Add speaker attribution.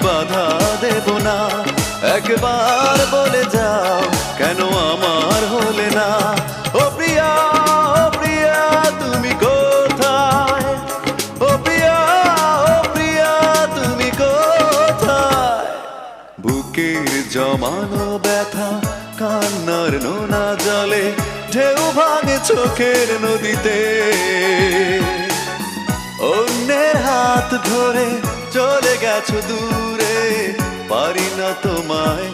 Speaker 1: বাধা দেব না। একবার বলে যাও কেন আমার হলে না। ও প্রিয়া, ও প্রিয়া তুমি কোথায়? ও প্রিয়া, ও প্রিয়া তুমি কোথায়? বুকের জমানো ব্যথা কান্নার নোনা জলে ঢেউ ভাঙে চোখের নদীতে। অন্যের হাত ধরে চলে গেছো দূরে, পারি না তোমায়